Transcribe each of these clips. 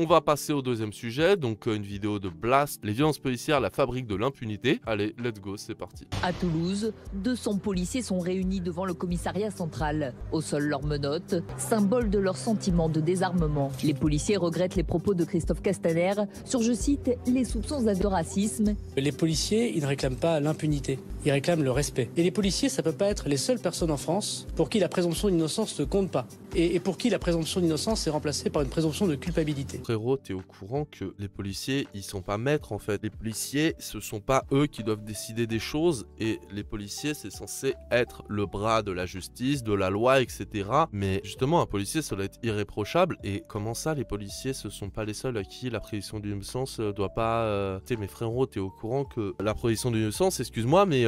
On va passer au deuxième sujet, donc une vidéo de Blast, les violences policières, la fabrique de l'impunité. Allez, let's go, c'est parti. À Toulouse, 200 policiers sont réunis devant le commissariat central. Au sol leurs menottes, symbole de leur sentiment de désarmement. Les policiers regrettent les propos de Christophe Castaner sur, je cite, les soupçons de racisme. Les policiers, ils ne réclament pas l'impunité, ils réclament le respect. Et les policiers, ça peut pas être les seules personnes en France pour qui la présomption d'innocence ne compte pas. Et pour qui la présomption d'innocence est remplacée par une présomption de culpabilité. Frérot, t'es au courant que les policiers, ils sont pas maîtres en fait. Les policiers, ce sont pas eux qui doivent décider des choses, et les policiers, c'est censé être le bras de la justice, de la loi, etc. Mais justement, un policier, ça doit être irréprochable. Et comment ça, les policiers, ce sont pas les seuls à qui la présomption d'innocence doit pas... Tu sais, mais frérot, t'es au courant que la présomption d'innocence, excuse-moi, mais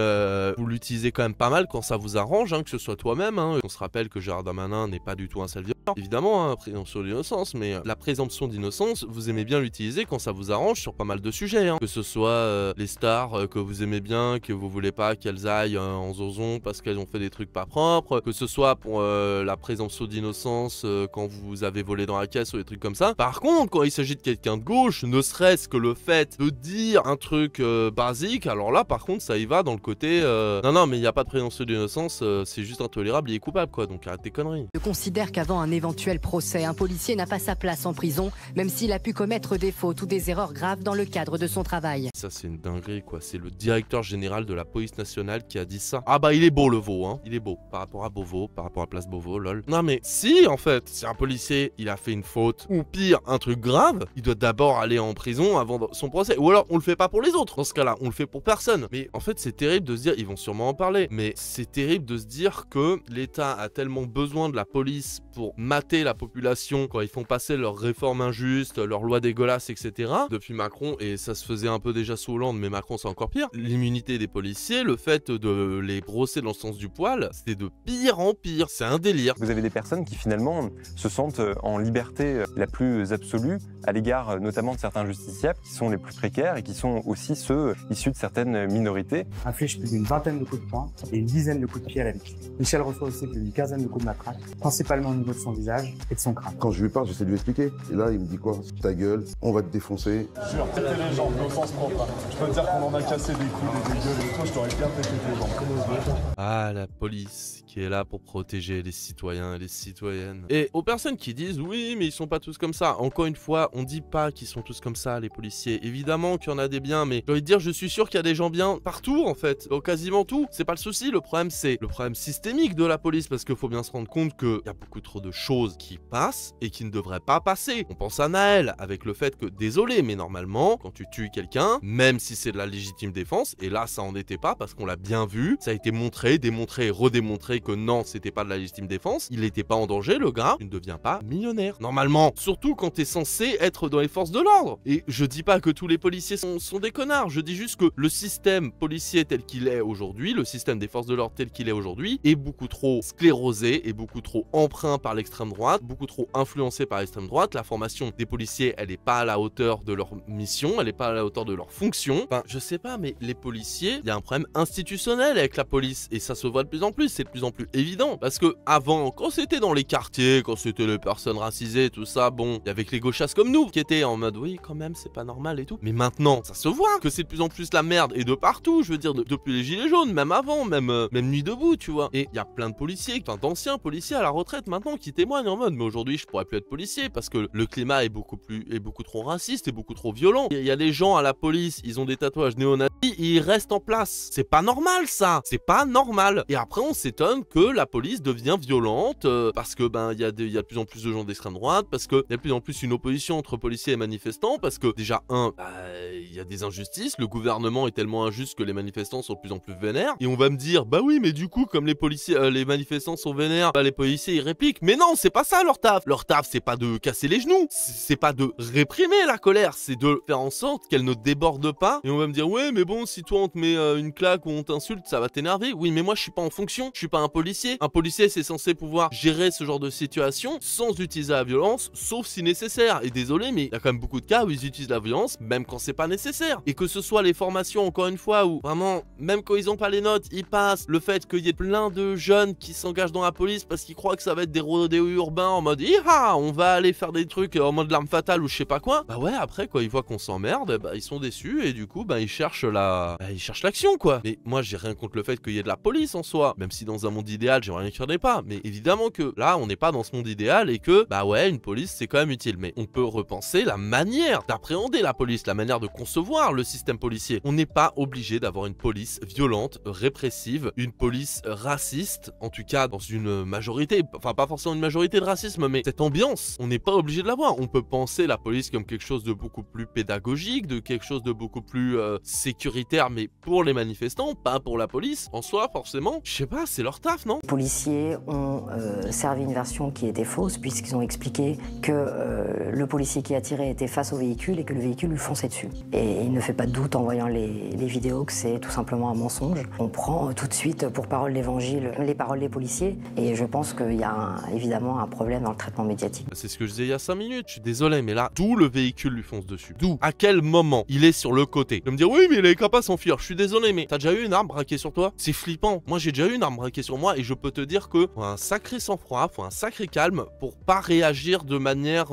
vous l'utilisez quand même pas mal quand ça vous arrange, hein, que ce soit toi-même. Hein. On se rappelle que Gérard Darmanin n'est pas du tout un sale violeur. Évidemment, hein, présomption d'innocence, mais la présomption d'innocence, vous aimez bien l'utiliser quand ça vous arrange sur pas mal de sujets. Hein. Que ce soit les stars que vous aimez bien, que vous voulez pas qu'elles aillent en zozon parce qu'elles ont fait des trucs pas propres. Que ce soit pour la présomption d'innocence quand vous avez volé dans la caisse ou des trucs comme ça. Par contre, quand il s'agit de quelqu'un de gauche, ne serait-ce que le fait de dire un truc basique, alors là, par contre, ça y va dans le côté non, mais il n'y a pas de présomption d'innocence, c'est juste intolérable, il est coupable, quoi. Donc arrête tes conneries. Je considère qu'avant un éventuel procès, un policier n'a pas sa place en prison, même s'il a pu commettre des fautes ou des erreurs graves dans le cadre de son travail. Ça, c'est une dinguerie, quoi. C'est le directeur général de la police nationale qui a dit ça. Ah bah, il est beau, le veau, hein. Il est beau. Par rapport à Beauvau, par rapport à Place Beauvau, lol. Non, mais si, en fait, si un policier, il a fait une faute, ou pire, un truc grave, il doit d'abord aller en prison avant son procès. Ou alors, on le fait pas pour les autres. Dans ce cas-là, on le fait pour personne. Mais en fait, c'est terrible de se dire, ils vont sûrement en parler, mais c'est terrible de se dire que l'État a tellement besoin de la police pour mater la population quand ils font passer leurs réformes injustes, leurs lois dégueulasses, etc. Depuis Macron, et ça se faisait un peu déjà sous Hollande, mais Macron c'est encore pire, l'immunité des policiers, le fait de les brosser dans le sens du poil, c'est de pire en pire, c'est un délire. Vous avez des personnes qui finalement se sentent en liberté la plus absolue à l'égard notamment de certains justiciables qui sont les plus précaires et qui sont aussi ceux issus de certaines minorités. Inflige plus d'une vingtaine de coups de poing et une dizaine de coups de pied à la victime. Michel reçoit aussi plus d'une quinzaine de coups de matraque, principalement au niveau de son visage et de son crâne. Quand je lui parle, j'essaie de lui expliquer. Et là, il me dit quoi? Ta gueule, on va te défoncer. Jure, péter les jambes, au sens propre. Je peux te dire qu'on en a cassé des coups, des gueules et tout, je t'aurais bien pété les jambes. Ah, la police qui est là pour protéger les citoyens et les citoyennes. Et aux personnes qui disent, oui, mais ils sont pas tous comme ça. Encore une fois, on dit pas qu'ils sont tous comme ça, les policiers. Évidemment qu'il y en a des biens, mais j'ai envie de dire, je suis sûr qu'il y a des gens bien partout, en fait. Dans quasiment tout. C'est pas le souci. Le problème, c'est le problème systémique de la police, parce qu'il faut bien se rendre compte qu'il y a beaucoup trop de choses qui passent et qui ne devraient pas passer. On pense à Naël, avec le fait que, désolé, mais normalement, quand tu tues quelqu'un, même si c'est de la légitime défense, et là, ça en était pas, parce qu'on l'a bien vu, ça a été montré, démontré et redémontré que non, c'était pas de la légitime défense, il était pas en danger, le gars, tu ne deviens pas millionnaire. Normalement, surtout quand t'es censé être dans les forces de l'ordre. Et je dis pas que tous les policiers sont des connards, je dis juste que le système policier tel qu'il est aujourd'hui, le système des forces de l'ordre tel qu'il est aujourd'hui, est beaucoup trop sclérosé, et beaucoup trop empreint par l'extrême droite, beaucoup trop influencé par l'extrême droite. La formation des policiers, elle est pas à la hauteur de leur mission, elle est pas à la hauteur de leur fonction. Enfin, je sais pas, mais les policiers, il y a un problème institutionnel avec la police, et ça se voit de plus en plus, c'est de plus en plus évident, parce que avant, quand c'était dans les quartiers, quand c'était les personnes racisées, tout ça, bon, il y avait que les gauchasses comme nous, qui étaient en mode, oui, quand même, c'est pas normal et tout, mais maintenant, ça se voit que c'est de plus en plus la merde, et de partout, je veux dire, depuis les gilets jaunes, même avant, même Nuit debout, tu vois, et il y a plein de policiers, enfin d'anciens policiers à la retraite maintenant, qui témoignent en mode, mais aujourd'hui, je pourrais plus être policier, parce que le climat est beaucoup trop raciste, et beaucoup trop violent. Il y a des gens à la police, ils ont des tatouages néo-nazis, et ils restent en place. C'est pas normal, ça. C'est pas normal. Et après, on s'étonne que la police devient violente, parce que, ben, il y a de plus en plus de gens d'extrême droite, parce qu'il y a de plus en plus une opposition entre policiers et manifestants, parce que, déjà, il y a des injustices, le gouvernement est tellement injuste que les manifestants sont de plus en plus vénères, et on va me dire, bah oui, mais du coup, comme les manifestants sont vénères, bah les policiers, ils répliquent. Mais non, c'est pas ça leur taf. Leur taf, c'est pas de casser les genoux, c'est pas de réprimer la colère, c'est de faire en sorte qu'elle ne déborde pas, et on va me dire, ouais, mais bon, si toi on te met une claque ou on t'insulte, ça va t'énerver. Oui, mais moi je suis pas en fonction, je suis pas un policier. Un policier, c'est censé pouvoir gérer ce genre de situation sans utiliser la violence, sauf si nécessaire. Et désolé, mais il y a quand même beaucoup de cas où ils utilisent la violence, même quand c'est pas nécessaire. Et que ce soit les formations, encore une fois, où vraiment, même quand ils ont pas les notes, ils passent. Le fait qu'il y ait plein de jeunes qui s'engagent dans la police parce qu'ils croient que ça va être des urbain en mode Iha, on va aller faire des trucs en mode l'arme fatale ou je sais pas quoi. Bah ouais, après quand ils voient qu'on s'emmerde, bah ils sont déçus et du coup bah ils cherchent l'action quoi. Mais moi j'ai rien contre le fait qu'il y ait de la police en soi, même si dans un monde idéal j'aimerais rien qu'il n'y en ait pas. Mais évidemment que là on n'est pas dans ce monde idéal et que bah ouais une police c'est quand même utile. Mais on peut repenser la manière d'appréhender la police, la manière de concevoir le système policier. On n'est pas obligé d'avoir une police violente, répressive, une police raciste, en tout cas dans une majorité, enfin pas forcément une majorité de racisme, mais cette ambiance, on n'est pas obligé de l'avoir. On peut penser la police comme quelque chose de beaucoup plus pédagogique, de quelque chose de beaucoup plus sécuritaire, mais pour les manifestants, pas pour la police. En soi, forcément, je sais pas, c'est leur taf, non? Les policiers ont servi une version qui était fausse, puisqu'ils ont expliqué que le policier qui a tiré était face au véhicule et que le véhicule lui fonçait dessus. Et il ne fait pas de doute en voyant les vidéos que c'est tout simplement un mensonge. On prend tout de suite pour parole l'évangile les paroles des policiers, et je pense qu'il y a évidemment un problème dans le traitement médiatique. C'est ce que je disais il y a 5 minutes, je suis désolé, mais là, d'où le véhicule lui fonce dessus? D'où? À quel moment il est sur le côté? De me dire oui, mais il est capable de s'enfuir, je suis désolé, mais t'as déjà eu une arme braquée sur toi? C'est flippant. Moi, j'ai déjà eu une arme braquée sur moi et je peux te dire que faut un sacré sang-froid, faut un sacré calme pour pas réagir de manière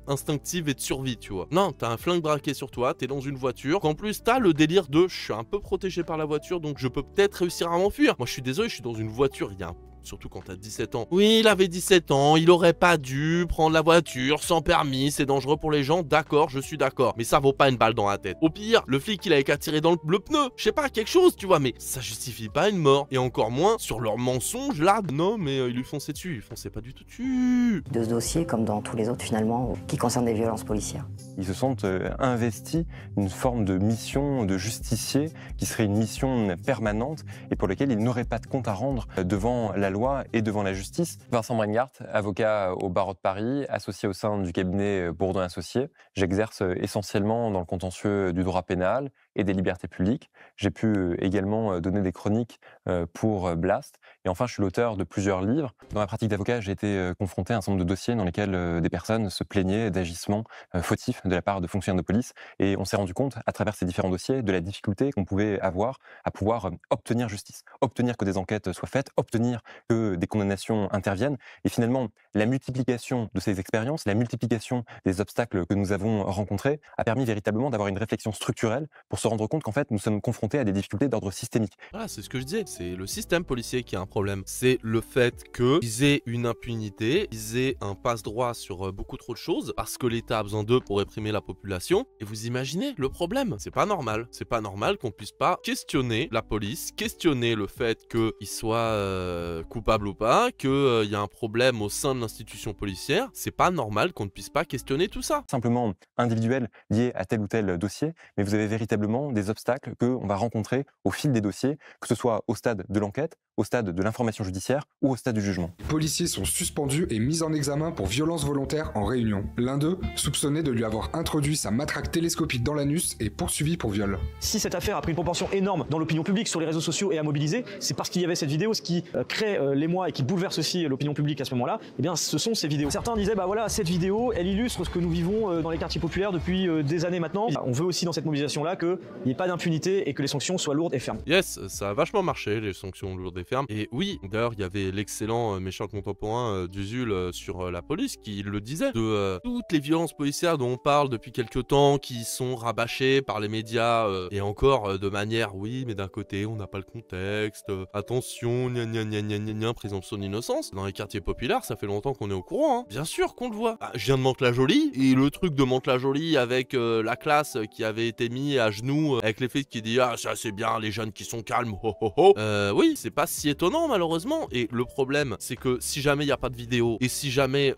instinctive et de survie, tu vois. Non, t'as un flingue braqué sur toi, t'es dans une voiture, qu'en plus t'as le délire de je suis un peu protégé par la voiture, donc je peux peut-être réussir à m'enfuir. Moi, je suis désolé, je suis dans une voiture, il y a surtout quand t'as 17 ans. Oui, il avait 17 ans, il aurait pas dû prendre la voiture sans permis, c'est dangereux pour les gens, d'accord, je suis d'accord. Mais ça vaut pas une balle dans la tête. Au pire, le flic il avait qu'à tirer dans le pneu, je sais pas, quelque chose, tu vois, mais ça justifie pas une mort. Et encore moins sur leur mensonge là, non mais il lui fonçait dessus, il fonçait pas du tout dessus. De ce dossier, comme dans tous les autres finalement, qui concernent des violences policières. Ils se sentent investis d'une forme de mission de justicier qui serait une mission permanente et pour laquelle ils n'auraient pas de compte à rendre devant la loi et devant la justice. Vincent Brengart, avocat au barreau de Paris, associé au sein du cabinet Bourdon Associés. J'exerce essentiellement dans le contentieux du droit pénal et des libertés publiques. J'ai pu également donner des chroniques pour Blast. Et enfin, je suis l'auteur de plusieurs livres. Dans ma pratique d'avocat, j'ai été confronté à un certain nombre de dossiers dans lesquels des personnes se plaignaient d'agissements fautifs de la part de fonctionnaires de police. Et on s'est rendu compte, à travers ces différents dossiers, de la difficulté qu'on pouvait avoir à pouvoir obtenir justice, obtenir que des enquêtes soient faites, obtenir que des condamnations interviennent. Et finalement, la multiplication de ces expériences, la multiplication des obstacles que nous avons rencontrés a permis véritablement d'avoir une réflexion structurelle pour se rendre compte qu'en fait, nous sommes confrontés à des difficultés d'ordre systémique. Voilà, c'est ce que je disais, c'est le système policier qui a un problème. C'est le fait qu'ils aient une impunité, ils aient un passe-droit sur beaucoup trop de choses, parce que l'État a besoin d'eux pour réprimer la population. Et vous imaginez le problème? C'est pas normal. C'est pas normal qu'on puisse pas questionner la police, questionner le fait qu'ils soient coupables ou pas, qu'il y a un problème au sein de l'institution policière. C'est pas normal qu'on ne puisse pas questionner tout ça. Simplement individuel lié à tel ou tel dossier, mais vous avez véritablement des obstacles qu'on va rencontrer au fil des dossiers, que ce soit au stade de l'enquête, au stade de l'information judiciaire ou au stade du jugement. Les policiers sont suspendus et mis en examen pour violence volontaire en réunion. L'un d'eux, soupçonné de lui avoir introduit sa matraque télescopique dans l'anus, est poursuivi pour viol. Si cette affaire a pris une proportion énorme dans l'opinion publique, sur les réseaux sociaux et à mobiliser, c'est parce qu'il y avait cette vidéo, ce qui crée l'émoi et qui bouleverse aussi l'opinion publique à ce moment-là, eh bien ce sont ces vidéos. Certains disaient, bah voilà, cette vidéo, elle illustre ce que nous vivons dans les quartiers populaires depuis des années maintenant. On veut aussi dans cette mobilisation-là qu'il n'y ait pas d'impunité et que les sanctions soient lourdes et fermes. Yes, ça a vachement marché, les sanctions lourdes et fermes. Et oui, d'ailleurs, il y avait l'excellent méchant contemporain d'Usul sur la police qui le disait, de toutes les violences policières dont on parle depuis quelques temps, qui sont rabâchées par les médias, et encore de manière, oui, mais d'un côté, on n'a pas le contexte, attention, gna gna gna gna gna gna, présomption d'innocence. Dans les quartiers populaires, ça fait longtemps qu'on est au courant, hein. Bien sûr qu'on le voit. Ah, je viens de Mantes-la-Jolie, et le truc de Mantes-la-Jolie avec la classe qui avait été mis à genoux, avec les flics qui disent « Ah, ça c'est bien, les jeunes qui sont calmes, ho ho ho ». Oui, c'est pas si étonnant malheureusement, et le problème, c'est que si jamais il n'y a pas de vidéo, et si jamais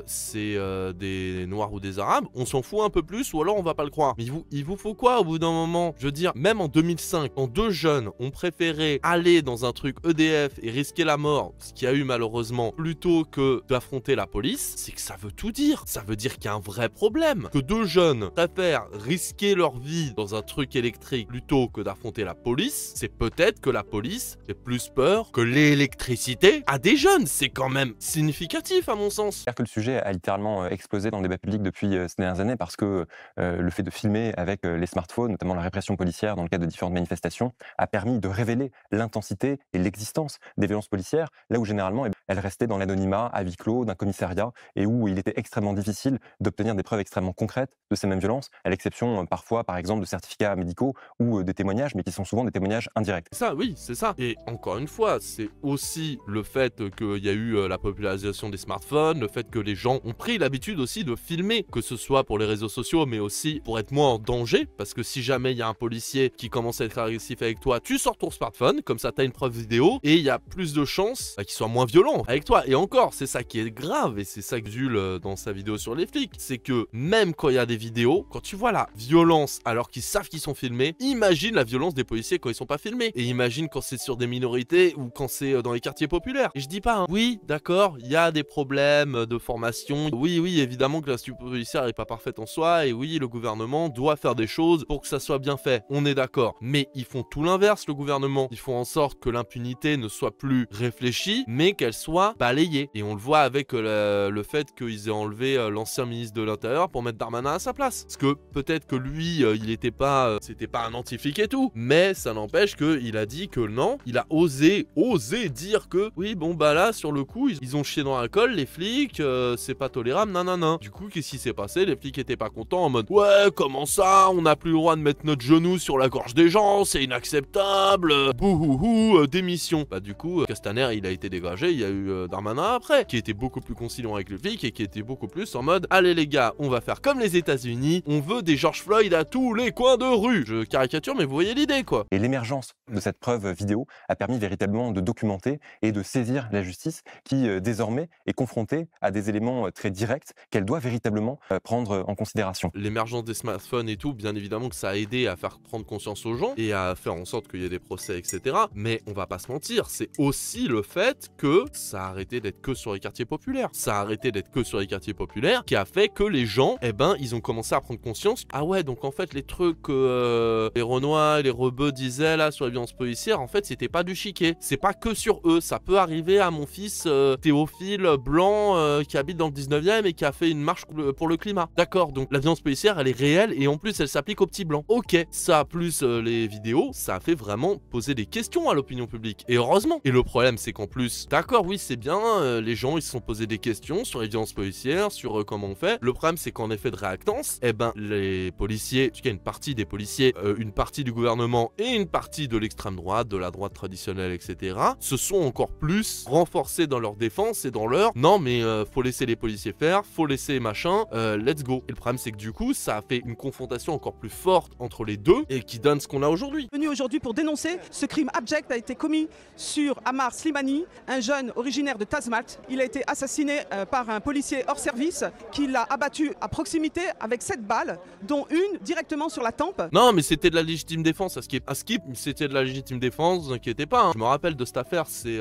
c'est des Noirs ou des Arabes, on s'en fout un peu plus, ou alors on va pas le croire. Mais il vous faut quoi au bout d'un moment? Je veux dire, même en 2005, quand deux jeunes ont préféré aller dans un truc EDF et risquer la mort, ce qu'il y a eu malheureusement, plutôt que d'affronter la police, c'est que ça veut tout dire. Ça veut dire qu'il y a un vrai problème. Que deux jeunes préfèrent risquer leur vie dans un truc électrique plutôt que d'affronter la police, c'est peut-être que la police fait plus peur que l'électricité à des jeunes. C'est quand même significatif à mon sens. C'est-à-dire que le sujet a littéralement explosé dans le débat public depuis ces dernières années parce que le fait de filmer avec les smartphones, notamment la répression policière dans le cadre de différentes manifestations, a permis de révéler l'intensité et l'existence des violences policières, là où généralement elle restait dans l'anonymat à huis clos d'un commissariat et où il était extrêmement difficile d'obtenir des preuves extrêmement concrètes de ces mêmes violences, à l'exception parfois, par exemple, de certificats médicaux ou des témoignages, mais qui sont souvent des témoignages indirects. Ça, oui, c'est ça. Et encore une fois, c'est aussi le fait qu'il y a eu la popularisation des smartphones, le fait que les gens ont pris l'habitude aussi de filmer, que ce soit pour les réseaux sociaux, mais aussi pour être moins en danger, parce que si jamais il y a un policier qui commence à être agressif avec toi, tu sors ton smartphone, comme ça t'as une preuve vidéo, et il y a plus de chances qu'il soit moins violent avec toi. Et encore, c'est ça qui est grave, et c'est ça que Jules, dans sa vidéo sur les flics, c'est que même quand il y a des vidéos, quand tu vois la violence alors qu'ils savent qu'ils sont filmés, imagine la violence des policiers quand ils sont pas filmés, et imagine quand c'est sur des minorités ou quand c'est dans les quartiers populaires. Et je dis pas, hein, oui, d'accord, il y a des problèmes de formation, oui, évidemment que l'institut policière n'est pas parfaite en soi, et oui, le gouvernement doit faire des choses pour que ça soit bien fait, on est d'accord. Mais ils font tout l'inverse, le gouvernement. Ils font en sorte que l'impunité ne soit plus réfléchie, mais qu'elle soit balayée. Et on le voit avec le fait qu'ils aient enlevé l'ancien ministre de l'Intérieur pour mettre Darmanin à sa place. Parce que peut-être que lui, il était pas, c'était pas un anti-flic et tout, mais ça n'empêche qu'il a dit que non, il a osé dire que oui, bon bah là, sur le coup, ils ont chié dans la colle, les flics, c'est pas tolérable, nanana. Du coup, qu'est-ce qui s'est passé? Les flics étaient pas contents en mode ouais, comment ça, on n'a plus le droit de mettre notre genou sur la gorge des gens, c'est inacceptable, bouhouhou, démission. Bah du coup, Castaner, il a été dégagé, il y a eu Darmanin après, qui était beaucoup plus conciliant avec le flic et qui était beaucoup plus en mode allez les gars, on va faire comme les États-Unis, on veut des George Floyd à tous les coins de rue. Je caricature, mais vous voyez l'idée quoi. Et l'émergence de cette preuve vidéo a permis véritablement de documenter et de saisir la justice qui désormais est confrontée à des éléments très directs qu'elle doit véritablement prendre en considération. L'émergence des smartphones et tout, bien évidemment que ça a aidé à faire prendre conscience aux gens et à faire en sorte qu'il y ait des procès, etc. Mais on va pas se mentir, c'est aussi le fait que ça a arrêté d'être que sur les quartiers populaires. Ça a arrêté d'être que sur les quartiers populaires qui a fait que les gens, eh ben, ils ont commencé à prendre conscience. Ah ouais, donc en fait, les trucs que les Renois et les Rebeux disaient là sur les violences policières, en fait, c'était pas du chiquet. C'est pas que sur eux. Ça peut arriver à mon fils Théophile Blanc qui habite dans le 19e et qui a fait une marche pour le climat. D'accord, donc la violence policière, elle est réelle et en plus, elle s'applique aux petits blancs. Ok, ça plus les vidéos, ça a fait vraiment poser des questions à l'opinion publique. Et heureusement. Et le problème, c'est qu'en plus, d'accord, oui, c'est bien, les gens, ils se sont posés des questions sur les violences policières, sur comment on fait. Le problème, c'est qu'en effet de réactance, eh ben, les policiers, en tout cas une partie des policiers, une partie du gouvernement et une partie de l'extrême droite, de la droite traditionnelle, etc., se sont encore plus renforcés dans leur défense et dans leur non, mais faut laisser les policiers faire, faut laisser machin, let's go. Et le problème, c'est que du coup, ça a fait une confrontation encore plus forte entre les deux et qui donne ce qu'on a aujourd'hui. Venu aujourd'hui pour dénoncer ce crime abject a été commis sur Ammar Slimani, un jeune originaire de Tazmalt. Il a été assassiné par un policier hors service qui l'a abattu à proximité avec 7 balles, dont une directement sur la tempe. Non, mais c'était de la légitime défense. À Skip, c'était de la légitime défense, vous inquiétez pas. Hein. Je me rappelle de cette affaire, c'est,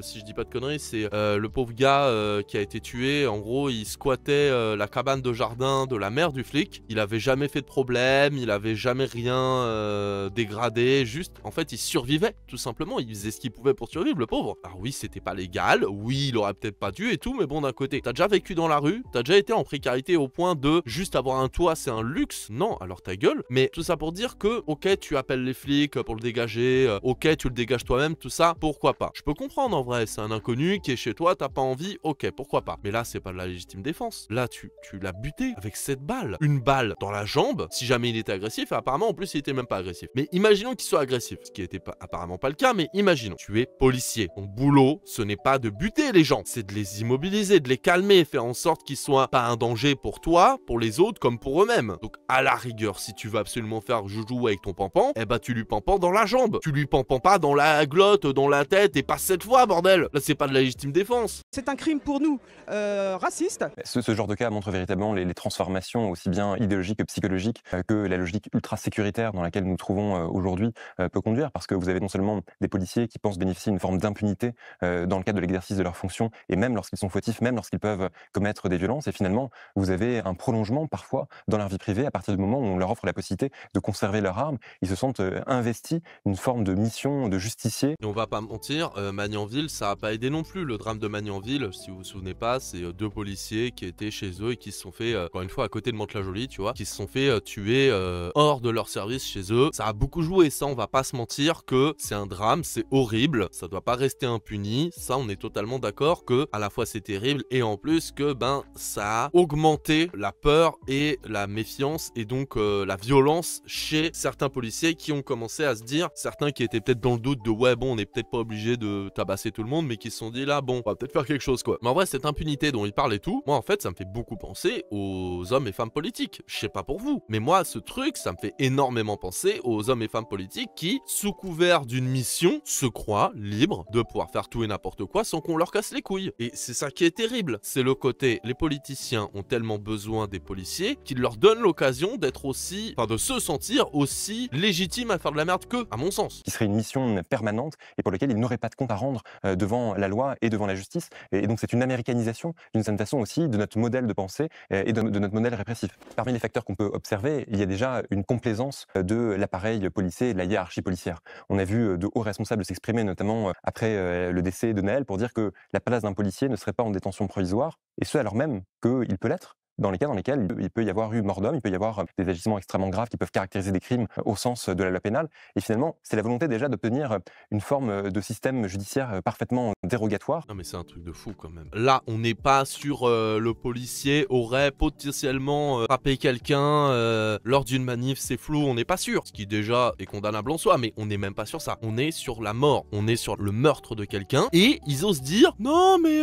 si je dis pas de conneries, c'est le pauvre gars qui a été tué. En gros, il squattait la cabane de jardin de la mère du flic. Il avait jamais fait de problème, il avait jamais rien dégradé. Juste, en fait, il survivait, tout simplement. Il faisait ce qu'il pouvait pour survivre, le pauvre. Alors oui, c'était pas légal. Oui, il aurait peut-être pas dû et tout, mais bon, d'un côté, t'as déjà vécu dans la rue, t'as déjà été en précarité au point de juste avoir un toit, c'est un luxe. Non, alors ta gueule. Mais tout ça pour dire que, ok, tu appelles les flics pour le dégager, ok, tu le dégages toi-même, tout ça, pourquoi pas. Je peux comprendre en vrai, c'est un inconnu qui est chez toi, t'as pas envie, ok, pourquoi pas. Mais là, c'est pas de la légitime défense. Là, tu l'as buté avec 7 balles. Une balle dans la jambe, si jamais il était agressif, et apparemment, en plus, il était même pas agressif. Mais imaginons qu'il soit agressif, ce qui était apparemment pas le cas, mais imaginons. Tu es policier. Ton boulot, ce n'est pas de buter les gens, c'est de les immobiliser, de les calmer, faire en sorte qu'ils soient pas un danger pour toi, pour les autres, comme pour eux-mêmes. Donc, à la rigueur, si tu veux absolument faire joujou avec ton pampan, eh ben, tu lui pampans dans la jambe. Tu lui pampans pas dans la glotte, dans la tête, et pas 7 fois, bordel. Là, c'est pas de la légitime défense. C'est un crime pour nous raciste. Ce genre de cas montre véritablement les transformations aussi bien idéologiques que psychologiques que la logique ultra sécuritaire dans laquelle nous nous trouvons aujourd'hui peut conduire, parce que vous avez non seulement des policiers qui pensent bénéficier d'une forme d'impunité dans le cadre de l'exercice de leurs fonctions, et même lorsqu'ils sont fautifs, même lorsqu'ils peuvent commettre des violences, et finalement vous avez un prolongement parfois dans leur vie privée à partir du moment où on leur offre la possibilité de conserver leur arme. Ils se sentent investis d'une forme de mission de justicier. Et on va pas mentir, Magnanville, ça a pas aidé non plus. Le drame de Magnanville, si vous vous souvenez pas, c'est 2 policiers qui étaient chez eux et qui se sont fait, encore une fois à côté de Mantes-la-Jolie, tu vois, qui se sont fait tuer hors de leur service chez eux. Ça a beaucoup joué, ça on va pas se mentir que c'est un drame, c'est horrible, ça doit pas rester impuni, ça on est totalement d'accord que à la fois c'est terrible et en plus que ça a augmenté la peur et la méfiance et donc la violence chez certains policiers qui ont commencé à se dire, certains qui étaient peut-être dans le doute de ouais bon on n'est peut-être pas obligé de tabasser tout le monde, mais qui se sont dit là bon on va peut-être faire quelque chose quoi. Mais en vrai cette impunité dont il parle et tout, moi en fait ça me fait beaucoup penser aux hommes et femmes politiques. Je sais pas pour vous, mais moi ce truc ça me fait énormément penser aux hommes et femmes politiques qui, sous couvert d'une mission, se croient libres de pouvoir faire tout et n'importe quoi sans qu'on leur casse les couilles. Et c'est ça qui est terrible, c'est le côté, les politiciens ont tellement besoin des policiers qu'ils leur donnent l'occasion d'être aussi, de se sentir aussi légitimes à faire de la merde qu'eux, à mon sens. Qui serait une mission permanente et pour laquelle ils n'auraient pas de compte à rendre devant la loi et devant la justice. Et donc c'est une américanisation d'une certaine façon aussi de notre modèle de pensée et de notre modèle répressif. Parmi les facteurs qu'on peut observer, il y a déjà une complaisance de l'appareil policier et de la hiérarchie policière. On a vu de hauts responsables s'exprimer, notamment après le décès de Naël, pour dire que la place d'un policier ne serait pas en détention provisoire, et ce alors même qu'il peut l'être dans les cas dans lesquels il peut y avoir eu mort d'homme, il peut y avoir des agissements extrêmement graves qui peuvent caractériser des crimes au sens de la loi pénale. Et finalement, c'est la volonté déjà d'obtenir une forme de système judiciaire parfaitement dérogatoire. Non mais c'est un truc de fou quand même. Là, on n'est pas sur le policier aurait potentiellement frappé quelqu'un lors d'une manif, c'est flou, on n'est pas sûr. Ce qui déjà est condamnable en soi, mais on n'est même pas sur ça. On est sur la mort, on est sur le meurtre de quelqu'un, et ils osent dire « Non mais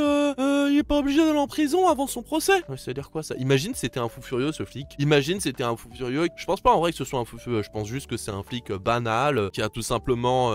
il est pas obligé d'aller en prison avant son procès ». Ouais, ça veut dire quoi ça? Imagine c'était un fou furieux ce flic. Imagine c'était un fou furieux. Je pense pas en vrai que ce soit un fou furieux. Je pense juste que c'est un flic banal qui a tout simplement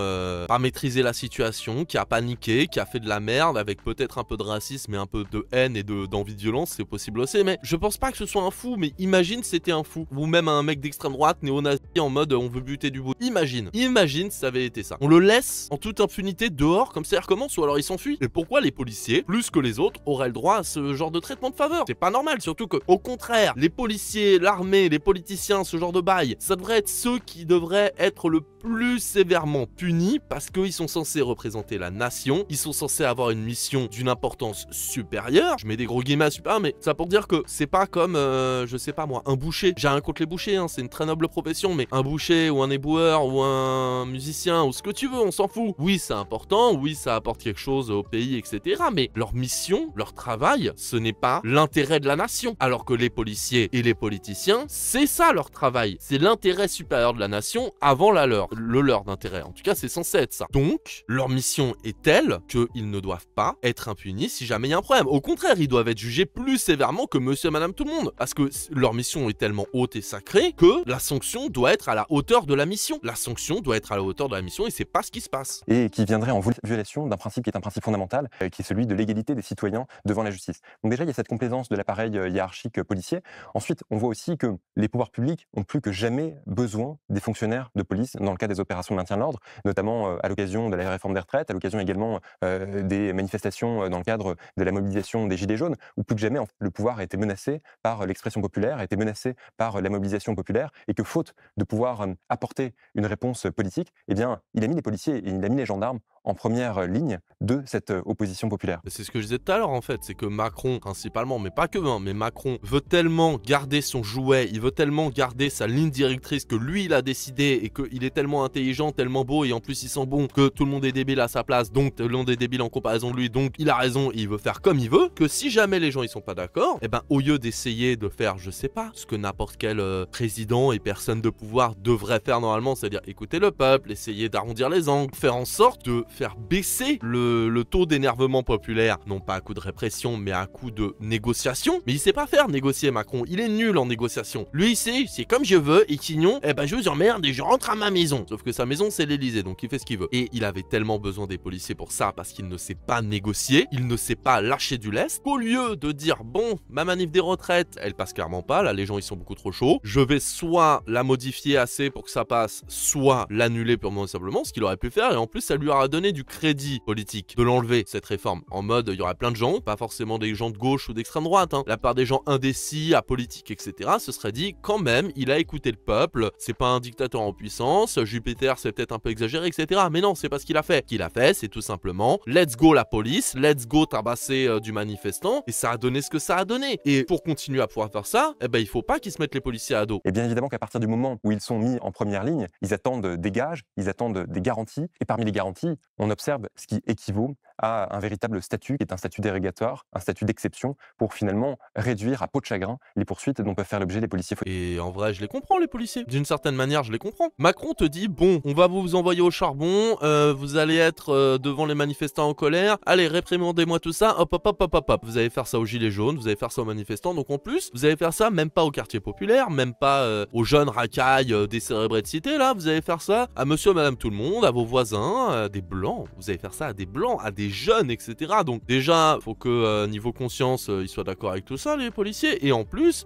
pas maîtrisé la situation, qui a paniqué, qui a fait de la merde avec peut-être un peu de racisme et un peu de haine et d'envie de violence. C'est possible aussi. Mais je pense pas que ce soit un fou. Mais imagine c'était un fou. Ou même un mec d'extrême droite néo-nazi en mode on veut buter du bout. Imagine si ça avait été ça. On le laisse en toute impunité dehors comme ça il recommence ou alors il s'enfuit. Et pourquoi les policiers, plus que les autres, auraient le droit à ce genre de traitement de faveur? C'est pas normal. Surtout que au contraire, les policiers, l'armée, les politiciens, ce genre de bail, ça devrait être ceux qui devraient être le plus sévèrement punis parce qu'ils sont censés représenter la nation, ils sont censés avoir une mission d'une importance supérieure. Je mets des gros guillemets à supérieur, mais ça pour dire que c'est pas comme, je sais pas moi, un boucher. J'ai rien contre les bouchers, hein, c'est une très noble profession, mais un boucher ou un éboueur ou un musicien ou ce que tu veux, on s'en fout. Oui, c'est important, oui, ça apporte quelque chose au pays, etc. Mais leur mission, leur travail, ce n'est pas l'intérêt de la nation. Alors que les policiers et les politiciens, c'est ça leur travail. C'est l'intérêt supérieur de la nation avant le leur d'intérêt. En tout cas, c'est censé être ça. Donc, leur mission est telle qu'ils ne doivent pas être impunis si jamais il y a un problème. Au contraire, ils doivent être jugés plus sévèrement que monsieur et madame tout le monde. Parce que leur mission est tellement haute et sacrée que la sanction doit être à la hauteur de la mission. La sanction doit être à la hauteur de la mission et c'est pas ce qui se passe. Et qui viendrait en violation d'un principe qui est un principe fondamental, qui est celui de l'égalité des citoyens devant la justice. Donc déjà, il y a cette complaisance de l'appareil hiérarchique policier. Ensuite, on voit aussi que les pouvoirs publics ont plus que jamais besoin des fonctionnaires de police dans le cas des opérations de maintien de l'ordre, notamment à l'occasion de la réforme des retraites, à l'occasion également des manifestations dans le cadre de la mobilisation des Gilets jaunes, où plus que jamais le pouvoir a été menacé par l'expression populaire, a été menacé par la mobilisation populaire, et que faute de pouvoir apporter une réponse politique, eh bien, il a mis les policiers et il a mis les gendarmes en première ligne de cette opposition populaire. C'est ce que je disais tout à l'heure en fait, c'est que Macron principalement, mais pas que, mais Macron veut tellement garder son jouet, il veut tellement garder sa ligne directrice que lui il a décidé et qu'il est tellement intelligent, tellement beau et en plus il sent bon que tout le monde est débile à sa place, donc tout le monde est débile en comparaison de lui, donc il a raison et il veut faire comme il veut, que si jamais les gens ils sont pas d'accord, et ben au lieu d'essayer de faire, je sais pas, ce que n'importe quel président et personne de pouvoir devrait faire normalement, c'est-à-dire écouter le peuple, essayer d'arrondir les angles, faire en sorte de faire baisser le taux d'énervement populaire, non pas à coup de répression, mais à coup de négociation. Mais il sait pas faire négocier Macron, il est nul en négociation. Lui il sait, c'est comme je veux, et Quignon, eh ben je vous emmerde et je rentre à ma maison. Sauf que sa maison c'est l'Elysée, donc il fait ce qu'il veut. Et il avait tellement besoin des policiers pour ça, parce qu'il ne sait pas négocier, il ne sait pas lâcher du lest, qu'au lieu de dire, bon, ma manif des retraites, elle passe clairement pas, là les gens ils sont beaucoup trop chauds, je vais soit la modifier assez pour que ça passe, soit l'annuler purement et simplement, ce qu'il aurait pu faire, et en plus ça lui aura donné du crédit politique de l'enlever cette réforme, en mode il y aura plein de gens, pas forcément des gens de gauche ou d'extrême droite, hein. La part des gens indécis, apolitiques, etc. se serait dit quand même il a écouté le peuple, c'est pas un dictateur en puissance, Jupiter c'est peut-être un peu exagéré, etc. Mais non, c'est pas ce qu'il a fait. Ce qu'il a fait, c'est tout simplement let's go la police, let's go tabasser du manifestant, et ça a donné ce que ça a donné. Et pour continuer à pouvoir faire ça, eh ben il faut pas qu'ils se mettent les policiers à dos. Et bien évidemment qu'à partir du moment où ils sont mis en première ligne, ils attendent des gages, ils attendent des garanties, et parmi les garanties, on observe ce qui équivaut à un véritable statut qui est un statut dérogatoire, un statut d'exception pour finalement réduire à peau de chagrin les poursuites dont peuvent faire l'objet les policiers. Et en vrai, je les comprends, les policiers. D'une certaine manière, je les comprends. Macron te dit, bon, on va vous envoyer au charbon, vous allez être devant les manifestants en colère, allez, réprimandez-moi tout ça, hop, hop, hop, hop, hop, hop. Vous allez faire ça aux gilets jaunes, vous allez faire ça aux manifestants, donc en plus, vous allez faire ça même pas au quartier populaire, même pas aux jeunes racailles décérébrés de cité, là, vous allez faire ça à monsieur, madame, tout le monde, à vos voisins, des blancs, vous allez faire ça à des blancs, à des jeunes, etc. Donc déjà, faut que niveau conscience, ils soient d'accord avec tout ça, les policiers, et en plus,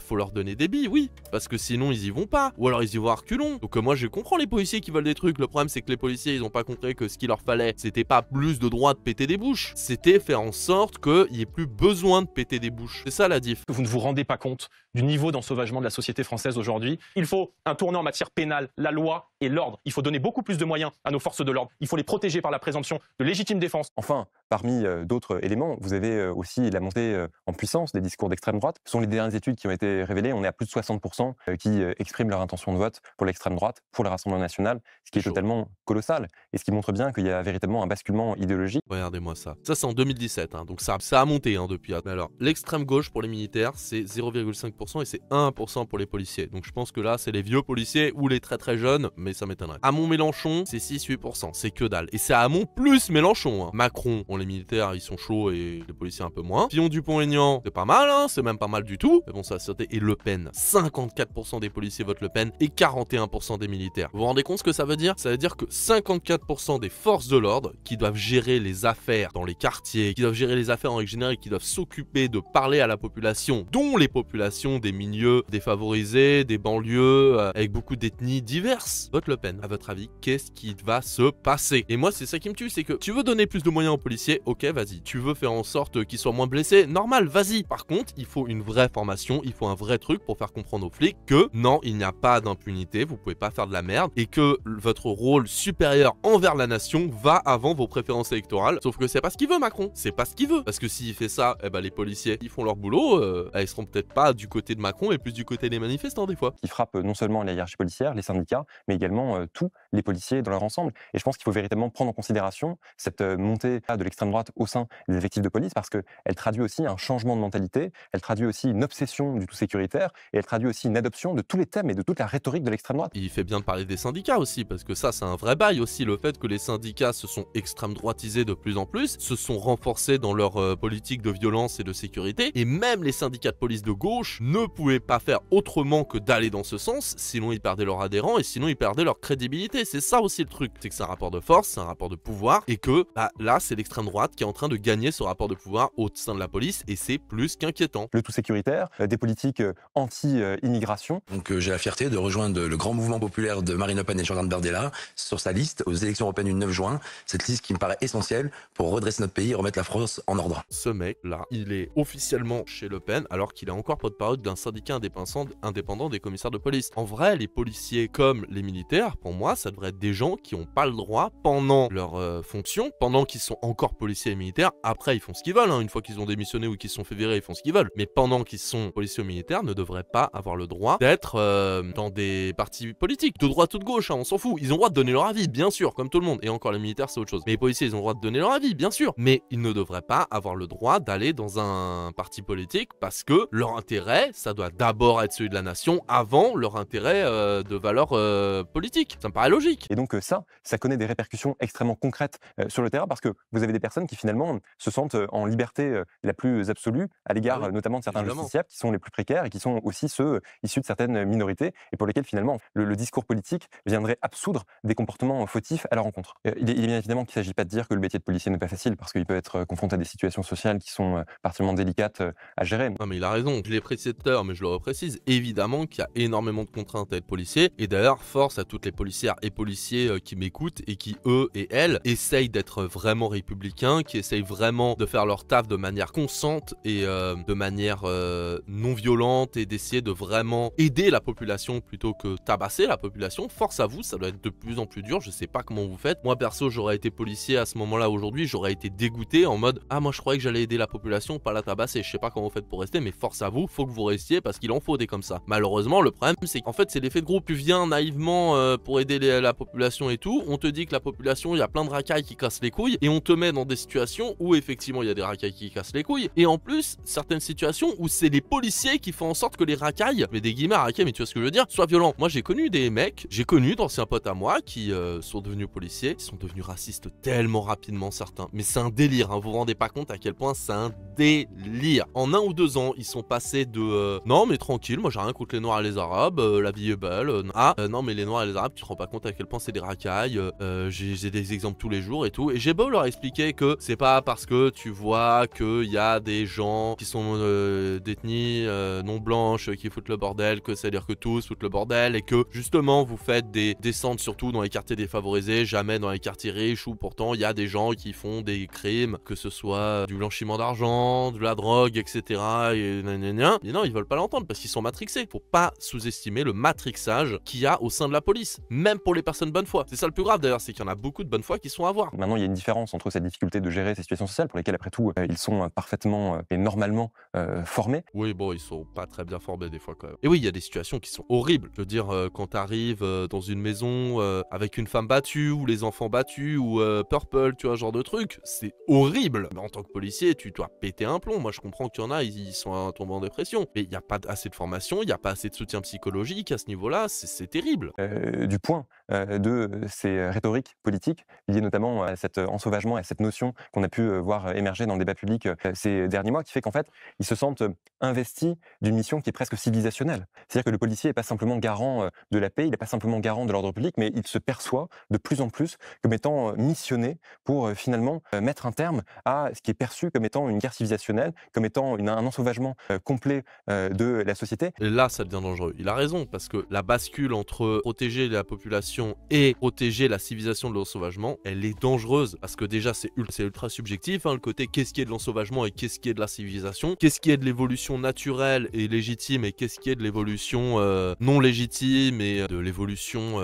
faut leur donner des billes, oui, parce que sinon ils y vont pas, ou alors ils y vont à reculons. Donc moi je comprends les policiers qui veulent des trucs, le problème c'est que les policiers ils ont pas compris que ce qu'il leur fallait, c'était pas plus de droit de péter des bouches, c'était faire en sorte qu'il y ait plus besoin de péter des bouches. C'est ça la diff. Vous ne vous rendez pas compte du niveau d'ensauvagement de la société française aujourd'hui. Il faut un tournant en matière pénale, la loi et l'ordre. Il faut donner beaucoup plus de moyens à nos forces de l'ordre. Il faut les protéger par la présomption de légitime défense. Enfin, parmi d'autres éléments, vous avez aussi la montée en puissance des discours d'extrême droite. Ce sont les dernières études qui ont été révélées. On est à plus de 60% qui expriment leur intention de vote pour l'extrême droite, pour le Rassemblement national, ce qui est totalement colossal et ce qui montre bien qu'il y a véritablement un basculement idéologique. Regardez-moi ça. Ça c'est en 2017, hein, donc ça a monté depuis. Mais alors, l'extrême gauche pour les militaires, c'est 0,5% et c'est 1% pour les policiers. Donc je pense que là, c'est les vieux policiers ou les très très jeunes, mais ça m'étonnerait. Hamon-Mélenchon, c'est 6-8%, c'est que dalle. Et c'est Hamon plus Mélenchon. Hein. Macron, bon les militaires, ils sont chauds et les policiers un peu moins. Fillon-Dupont-Aignan, c'est pas mal, hein, c'est même pas mal du tout. Mais bon, ça va sauter. Et Le Pen, 54% des policiers votent Le Pen et 41% des militaires. Vous vous rendez compte ce que ça veut dire? Ça veut dire que 54% des forces de l'ordre qui doivent gérer les affaires dans les quartiers, qui doivent gérer les affaires en règle générale, qui doivent s'occuper de parler à la population, dont les populations des milieux défavorisés, des banlieues, avec beaucoup d'ethnies diverses, votent Le Pen. À votre avis, qu'est-ce qui va se passer? Et moi, c'est ça qui me tue, c'est que tu veux donner plus de moyens aux policiers, ok, vas-y. Tu veux faire en sorte qu'ils soient moins blessés, normal, vas-y. Par contre, il faut une vraie formation, il faut un vrai truc pour faire comprendre aux flics que non, il n'y a pas d'impunité, vous pouvez pas faire de la merde, et que votre rôle supérieur envers la nation va avant vos préférences électorales. Sauf que c'est pas ce qu'il veut, Macron. C'est pas ce qu'il veut. Parce que s'il fait ça, les policiers, ils font leur boulot, ils seront peut-être pas du côté de Macron, mais plus du côté des manifestants, des fois. Qui frappe non seulement la hiérarchie policière, les syndicats, mais également tous les policiers dans leur ensemble. Et je pense qu'il faut véritablement prendre en considération cette montée de l'extrême droite au sein des effectifs de police, parce qu'elle traduit aussi un changement de mentalité, elle traduit aussi une obsession du tout sécuritaire, et elle traduit aussi une adoption de tous les thèmes et de toute la rhétorique de l'extrême droite. Il fait bien de parler des syndicats aussi, parce que ça, c'est un vrai bail aussi, le fait que les syndicats se sont extrême droitisés de plus en plus, se sont renforcés dans leur politique de violence et de sécurité, et même les syndicats de police de gauche ne pouvaient pas faire autrement que d'aller dans ce sens, sinon ils perdaient leurs adhérents et sinon ils perdaient leur crédibilité. C'est ça aussi le truc, c'est que c'est un rapport de force, c'est un rapport de pouvoir, et que là, c'est l'extrême droite qui est en train de gagner ce rapport de pouvoir au sein de la police, et c'est plus qu'inquiétant. Le tout sécuritaire, des politiques anti-immigration. Donc j'ai la fierté de rejoindre le grand mouvement populaire de Marine Le Pen et Jordan Bardella sur sa liste aux élections européennes du 9 juin. Cette liste qui me paraît essentielle pour redresser notre pays et remettre la France en ordre. Ce mec-là, il est officiellement chez Le Pen alors qu'il est encore porte-parole d'un syndicat indépendant des commissaires de police. En vrai, les policiers comme les militaires, pour moi, ça devrait être des gens qui n'ont pas le droit pendant leur fonction, pendant qu'ils sont encore policiers et militaires. Après, ils font ce qu'ils veulent, hein. Une fois qu'ils ont démissionné ou qu'ils se sont fait virer, ils font ce qu'ils veulent. Mais pendant qu'ils sont policiers ou militaires, ne devraient pas avoir le droit d'être dans des partis politiques, de droite ou de gauche, hein, on s'en fout. Ils ont le droit de donner leur avis, bien sûr, comme tout le monde. Et encore, les militaires, c'est autre chose. Mais les policiers, ils ont le droit de donner leur avis, bien sûr. Mais ils ne devraient pas avoir le droit d'aller dans un parti politique parce que leur intérêt, ça doit d'abord être celui de la nation avant leur intérêt de valeur politique. Ça me paraît logique. Et donc ça connaît des répercussions extrêmement concrètes sur le terrain parce que vous avez des personnes qui finalement se sentent en liberté la plus absolue à l'égard notamment de certains justiciables qui sont les plus précaires et qui sont aussi ceux issus de certaines minorités et pour lesquels finalement le discours politique viendrait absoudre des comportements fautifs à leur encontre. Il est bien évidemment qu'il ne s'agit pas de dire que le métier de policier n'est pas facile parce qu'il peut être confronté à des situations sociales qui sont particulièrement délicates à gérer. Non mais il a raison, je l'ai précisé tout à l'heure mais je le reprécise, évidemment qu'il y a énormément de contraintes à être policier et d'ailleurs force à toutes les policières et policiers qui m'écoutent et qui eux et elles essayent d'être vraiment républicains, qui essayent vraiment de faire leur taf de manière consciente et de manière non violente et d'essayer de vraiment aider la population plutôt que tabasser la population. Force à vous, ça doit être de plus en plus dur, je sais pas comment vous faites. Moi perso j'aurais été policier à ce moment-là aujourd'hui, j'aurais été dégoûté en mode ah moi je croyais que j'allais aider la population, pas la tabasser. Je sais pas comment vous faites pour rester mais force à vous, faut que vous restiez parce qu'il en faut des comme ça. Malheureusement le problème c'est qu'en fait c'est l'effet de groupe, tu viens naïvement soi-disant pour aider la population et tout, on te dit que la population, il y a plein de racailles qui cassent les couilles, et on te met dans des situations où effectivement il y a des racailles qui cassent les couilles, et en plus, certaines situations où c'est les policiers qui font en sorte que les racailles, mais des guillemets à racailles, mais tu vois ce que je veux dire, soient violents. Moi j'ai connu des mecs, j'ai connu d'anciens potes à moi qui sont devenus policiers, ils sont devenus racistes tellement rapidement certains, mais c'est un délire, hein, vous vous rendez pas compte à quel point c'est un délire. En 1 ou 2 ans, ils sont passés de non mais tranquille, moi j'ai rien contre les noirs et les arabes, la vie est belle, non mais les noirs et les arabes, tu te rends pas compte à quel point c'est des racailles, j'ai des exemples tous les jours et tout, et j'ai beau leur expliquer que c'est pas parce que tu vois qu'il y a des gens qui sont d'ethnie non blanche qui foutent le bordel, que c'est-à-dire que tous foutent le bordel, et que justement vous faites des descentes surtout dans les quartiers défavorisés, jamais dans les quartiers riches où pourtant il y a des gens qui font des crimes, que ce soit du blanchiment d'argent, de la drogue, etc. Et mais non, ils veulent pas l'entendre parce qu'ils sont matrixés. Faut pas sous-estimer le matrixage qu'il y a au sein de la police, même pour les personnes bonne foi. C'est ça le plus grave d'ailleurs, c'est qu'il y en a beaucoup de bonne foi qui sont à voir. Maintenant, il y a une différence entre cette difficulté de gérer ces situations sociales pour lesquelles, après tout, ils sont parfaitement et normalement formés. Oui, bon, ils sont pas très bien formés des fois quand même. Et oui, il y a des situations qui sont horribles. Je veux dire, quand t'arrives dans une maison avec une femme battue ou les enfants battus ou Purple, tu vois, genre de truc, c'est horrible. Mais en tant que policier, tu dois péter un plomb. Moi, je comprends qu'il y en a, ils sont tombés en dépression. Mais il n'y a pas assez de formation, il n'y a pas assez de soutien psychologique à ce niveau-là, c'est terrible. Du point de ces rhétoriques politiques liées notamment à cet ensauvagement et à cette notion qu'on a pu voir émerger dans le débat public ces derniers mois, qui fait qu'en fait, ils se sentent investis d'une mission qui est presque civilisationnelle. C'est-à-dire que le policier n'est pas simplement garant de la paix, il n'est pas simplement garant de l'ordre public, mais il se perçoit de plus en plus comme étant missionné pour finalement mettre un terme à ce qui est perçu comme étant une guerre civilisationnelle, comme étant un ensauvagement complet de la société. Et là, ça devient dangereux. Il a raison, parce que la bascule entre protéger la population et protéger la civilisation de l'ensauvagement, elle est dangereuse, parce que déjà, c'est ultra subjectif, hein, le côté qu'est-ce qui est de l'ensauvagement et qu'est-ce qui est de la civilisation, qu'est-ce qui est de l'évolution naturelle et légitime et qu'est-ce qui est de l'évolution non légitime et de l'évolution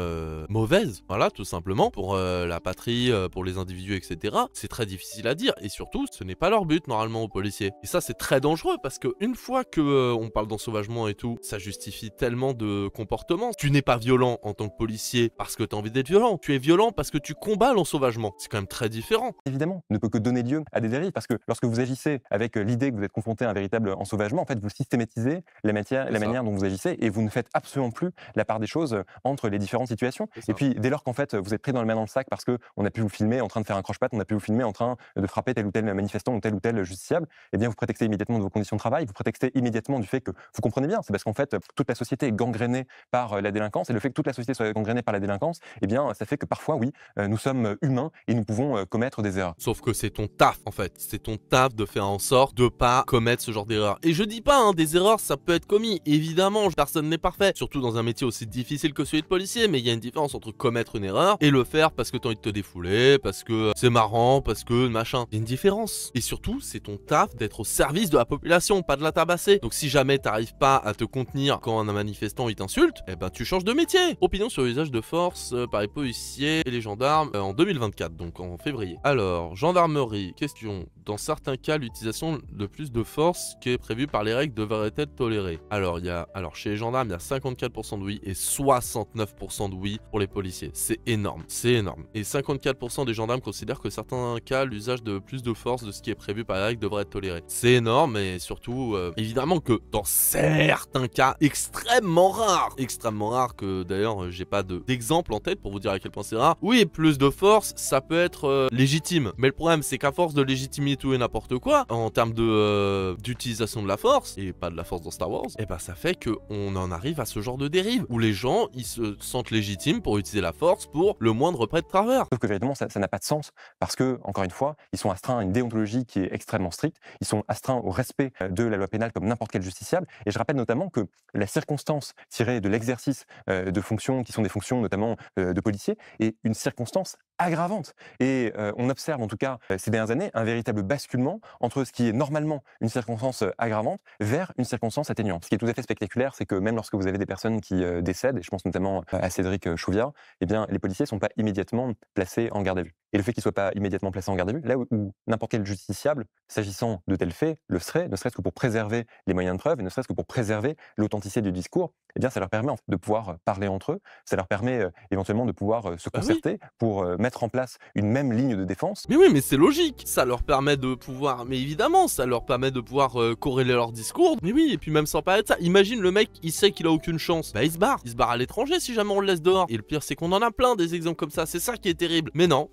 mauvaise, voilà, tout simplement, pour la patrie, pour les individus, etc. C'est très difficile à dire, et surtout, ce n'est pas leur but, normalement, aux policiers. Et ça, c'est très dangereux, parce que une fois que on parle d'ensauvagement et tout, ça justifie tellement de comportements. Tu n'es pas violent en tant que policier parce que tu as envie d'être violent, tu es violent parce que tu combats l'ensauvagement. C'est quand même très différent. Évidemment, ne peut que donner lieu à des dérives, parce que lorsque vous agissez avec l'idée que vous êtes confronté à un véritable ensauvagement, en fait, vous systématisez la manière dont vous agissez, et vous ne faites absolument plus la part des choses entre les différentes situations. Et puis, dès lors qu'en fait, vous êtes pris dans le main dans le sac parce qu'on a pu vous filmer en train de faire un croche-patte, on a pu vous filmer en train de frapper tel ou tel manifestant ou tel justiciable, eh bien, vous prétextez immédiatement de vos conditions de travail, vous prétextez immédiatement du fait que vous comprenez bien, c'est parce qu'en fait, toute la société est gangrénée par la délinquance, et le fait que toute la société soit gangrénée par la délinquance, eh bien, ça fait que parfois, oui, nous sommes humains et nous pouvons commettre des erreurs. Sauf que c'est ton taf, en fait. C'est ton taf de faire en sorte de pas commettre ce genre d'erreurs. Et je dis pas, hein, des erreurs, ça peut être commis. Évidemment, personne n'est parfait. Surtout dans un métier aussi difficile que celui de policier. Mais il y a une différence entre commettre une erreur et le faire parce que t'as envie de te défouler, parce que c'est marrant, parce que machin. Il y a une différence. Et surtout, c'est ton taf d'être au service de la population, pas de la tabasser. Donc si jamais t'arrives pas à te contenir quand un manifestant il t'insulte, eh ben tu changes de métier. Opinion sur l'usage de force par les policiers et les gendarmes en 2024, donc en février. Alors, gendarmerie, question. Dans certains cas, l'utilisation de plus de force qui est prévue par les règles devrait être tolérée. Alors, chez les gendarmes, il y a 54% de oui et 69% de oui pour les policiers. C'est énorme, c'est énorme. Et 54% des gendarmes considèrent que certains cas, l'usage de plus de force de ce qui est prévu par les règles devrait être toléré. C'est énorme, et surtout, évidemment que dans certains cas extrêmement rares que d'ailleurs j'ai pas d'exemple en tête pour vous dire à quel point c'est rare. Oui, plus de force, ça peut être légitime. Mais le problème, c'est qu'à force de légitimer tout et n'importe quoi, en termes d'utilisation de la force, et pas de la force dans Star Wars, et ben ça fait qu'on en arrive à ce genre de dérive, où les gens, ils se sentent légitimes pour utiliser la force pour le moindre près de travers. Sauf que véritablement, ça n'a pas de sens, parce que, encore une fois, ils sont astreints à une déontologie qui est extrêmement stricte, ils sont astreints au respect de la loi pénale comme n'importe quel justiciable, et je rappelle notamment que la circonstance tirée de l'exercice de fonctions qui sont des fonctions notamment de policiers est une circonstance aggravante. Et on observe en tout cas ces dernières années un véritable basculement entre ce qui est normalement une circonstance aggravante vers une circonstance atténuante. Ce qui est tout à fait spectaculaire, c'est que même lorsque vous avez des personnes qui décèdent, et je pense notamment à Cédric Chouviat, eh bien, les policiers ne sont pas immédiatement placés en garde à vue. Et le fait qu'ils ne soient pas immédiatement placés en garde à vue, là où n'importe quel justiciable, s'agissant de tels faits, le serait, ne serait-ce que pour préserver les moyens de preuve, et ne serait-ce que pour préserver l'authenticité du discours, eh bien, ça leur permet en fait, de pouvoir parler entre eux, ça leur permet éventuellement de pouvoir se concerter pour mettre en place une même ligne de défense. Mais oui, mais c'est logique. Ça leur permet de pouvoir, mais évidemment, ça leur permet de pouvoir corréler leur discours. Mais oui, et puis même sans parler de ça, imagine le mec, il sait qu'il a aucune chance. Bah il se barre à l'étranger si jamais on le laisse dehors. Et le pire, c'est qu'on en a plein des exemples comme ça. C'est ça qui est terrible. Mais non,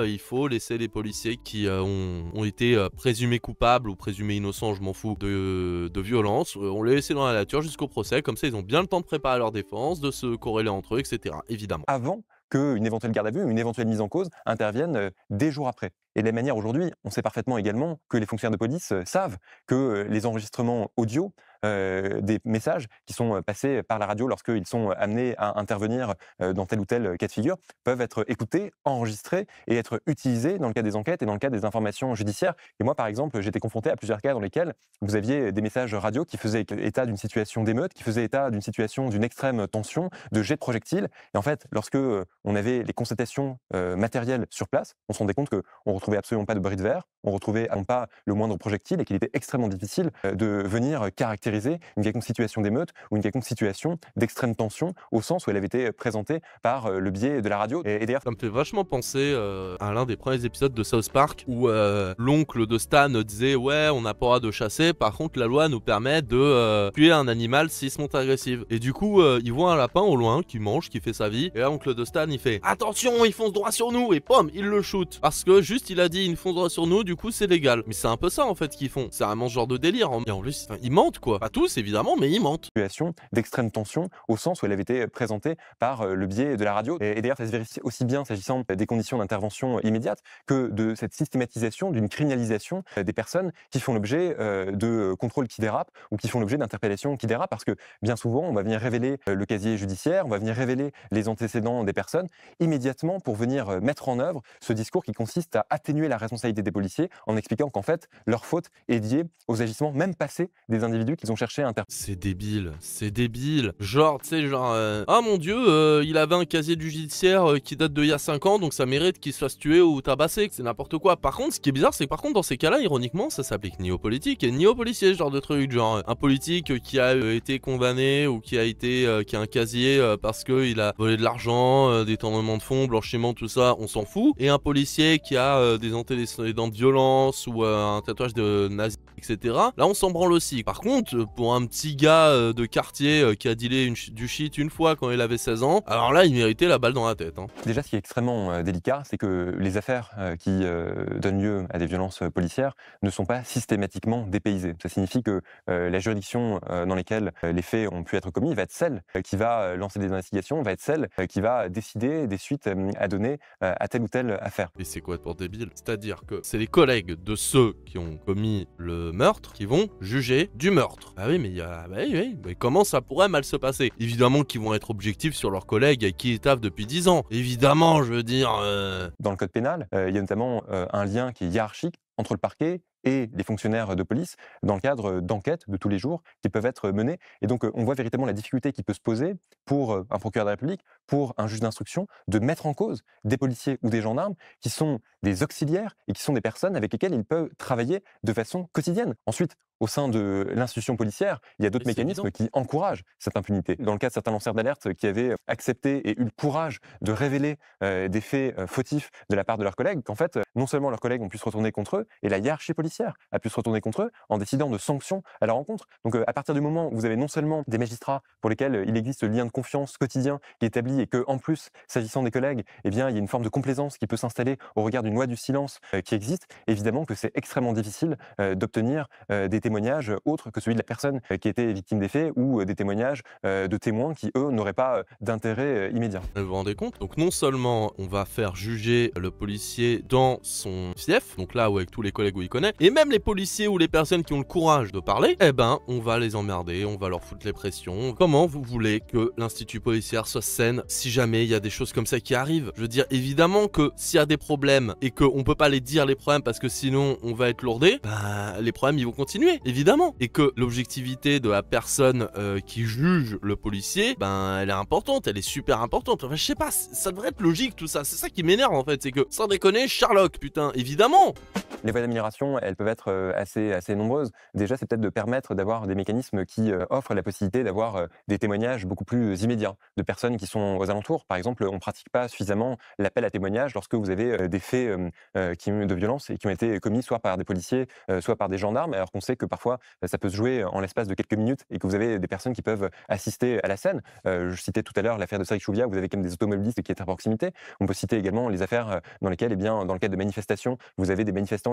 il faut laisser les policiers qui ont été présumés coupables ou présumés innocents, je m'en fous, de violence. On les laisse dans la nature jusqu'au procès. Comme ça, ils ont bien le temps de préparer leur défense, de se corréler entre eux, etc. Évidemment. Avant qu'une éventuelle garde à vue, une éventuelle mise en cause intervienne des jours après. Et de la manière aujourd'hui, on sait parfaitement également que les fonctionnaires de police savent que les enregistrements audio des messages qui sont passés par la radio lorsqu'ils sont amenés à intervenir dans tel ou tel cas de figure peuvent être écoutés, enregistrés et être utilisés dans le cadre des enquêtes et dans le cadre des informations judiciaires. Et moi, par exemple, j'étais confronté à plusieurs cas dans lesquels vous aviez des messages radio qui faisaient état d'une situation d'émeute, qui faisaient état d'une situation d'une extrême tension, de jet de projectiles. Et en fait, lorsque on avait les constatations matérielles sur place, on se rendait compte qu'on retrouvait absolument pas de bris de verre, on retrouvait pas le moindre projectile et qu'il était extrêmement difficile de venir caractériser une quelconque situation d'émeute ou une quelconque situation d'extrême tension au sens où elle avait été présentée par le biais de la radio. Et d'ailleurs, ça me fait vachement penser à l'un des premiers épisodes de South Park où l'oncle de Stan disait ouais, on n'a pas le droit de chasser, par contre la loi nous permet de tuer un animal s'il se montre agressif. Et du coup, il voit un lapin au loin qui mange, qui fait sa vie, et là l'oncle de Stan il fait attention, il fonce droit sur nous, et pom, il le shoot. Parce que juste il a dit il fonce droit sur nous, du coup c'est légal. Mais c'est un peu ça en fait qu'ils font. C'est vraiment ce genre de délire. Et en plus, ils mentent quoi. Pas tous évidemment, mais ils mentent. Situation d'extrême tension au sens où elle avait été présentée par le biais de la radio. Et d'ailleurs, ça se vérifie aussi bien s'agissant des conditions d'intervention immédiate que de cette systématisation d'une criminalisation des personnes qui font l'objet de contrôles qui dérapent ou qui font l'objet d'interpellations qui dérapent, parce que bien souvent, on va venir révéler le casier judiciaire, on va venir révéler les antécédents des personnes immédiatement pour venir mettre en œuvre ce discours qui consiste à atténuer la responsabilité des policiers en expliquant qu'en fait, leur faute est liée aux agissements même passés des individus qu'ils ont cherché à interpeller. C'est débile. Genre, tu sais, genre, ah mon dieu, il avait un casier judiciaire qui date d'il y a 5 ans, donc ça mérite qu'il se fasse tuer ou tabasser, c'est n'importe quoi. Par contre, ce qui est bizarre, c'est que par contre, dans ces cas-là, ironiquement, ça s'applique ni aux politiques et ni aux policiers, ce genre de truc. Genre, un politique qui a été condamné ou qui a un casier parce qu'il a volé de l'argent, détournement de fonds, blanchiment, tout ça, on s'en fout. Et un policier qui a des antécédents de violence ou un tatouage de nazi, etc. Là, on s'en branle aussi. Par contre, pour un petit gars de quartier qui a dealé du shit une fois quand il avait 16 ans, alors là, il méritait la balle dans la tête. Hein. Déjà, ce qui est extrêmement délicat, c'est que les affaires qui donnent lieu à des violences policières ne sont pas systématiquement dépaysées. Ça signifie que la juridiction dans laquelle les faits ont pu être commis va être celle qui va lancer des investigations, va être celle qui va décider des suites à donner à telle ou telle affaire. Et c'est quoi pour débile? C'est-à-dire que c'est les collègues de ceux qui ont commis le meurtre qui vont juger du meurtre. Ah oui, mais mais comment ça pourrait mal se passer? Évidemment qu'ils vont être objectifs sur leurs collègues avec qui ils taffent depuis 10 ans. Évidemment, je veux dire... Dans le code pénal, il y a notamment un lien qui est hiérarchique entre le parquet et les fonctionnaires de police dans le cadre d'enquêtes de tous les jours qui peuvent être menées. Et donc, on voit véritablement la difficulté qui peut se poser pour un procureur de la République, pour un juge d'instruction, de mettre en cause des policiers ou des gendarmes qui sont des auxiliaires et qui sont des personnes avec lesquelles ils peuvent travailler de façon quotidienne. Ensuite, au sein de l'institution policière, il y a d'autres mécanismes qui encouragent cette impunité. Dans le cas de certains lanceurs d'alerte qui avaient accepté et eu le courage de révéler des faits fautifs de la part de leurs collègues, qu'en fait, non seulement leurs collègues ont pu se retourner contre eux, et la hiérarchie policière a pu se retourner contre eux en décidant de sanctions à leur encontre. Donc à partir du moment où vous avez non seulement des magistrats pour lesquels il existe le lien de confiance quotidien qui est établi et que en plus, s'agissant des collègues, eh bien, il y a une forme de complaisance qui peut s'installer au regard d'une loi du silence qui existe, évidemment que c'est extrêmement difficile d'obtenir des témoignages témoignages autres que celui de la personne qui était victime des faits ou des témoignages de témoins qui, eux, n'auraient pas d'intérêt immédiat. Vous vous rendez compte? Donc non seulement on va faire juger le policier dans son fief, donc là où avec tous les collègues où il connaît, et même les policiers ou les personnes qui ont le courage de parler, eh ben on va les emmerder, on va leur foutre les pressions. Comment vous voulez que l'institut policier soit saine si jamais il y a des choses comme ça qui arrivent? Je veux dire, évidemment que s'il y a des problèmes et qu'on peut pas les dire les problèmes parce que sinon on va être lourdé, bah les problèmes ils vont continuer, évidemment. Et que l'objectivité de la personne qui juge le policier, ben elle est importante, elle est super importante. Enfin je sais pas, ça devrait être logique tout ça, c'est ça qui m'énerve en fait, c'est que sans déconner, Sherlock, putain, évidemment. Les voies d'amélioration, elles peuvent être assez nombreuses. Déjà, c'est peut-être de permettre d'avoir des mécanismes qui offrent la possibilité d'avoir des témoignages beaucoup plus immédiats de personnes qui sont aux alentours. Par exemple, on ne pratique pas suffisamment l'appel à témoignage lorsque vous avez des faits de violence et qui ont été commis soit par des policiers, soit par des gendarmes, alors qu'on sait que parfois ça peut se jouer en l'espace de quelques minutes et que vous avez des personnes qui peuvent assister à la scène. Je citais tout à l'heure l'affaire de Cédric Chouviat, vous avez quand même des automobilistes qui étaient à proximité. On peut citer également les affaires dans lesquelles, dans le cadre de manifestations, vous avez des manifestants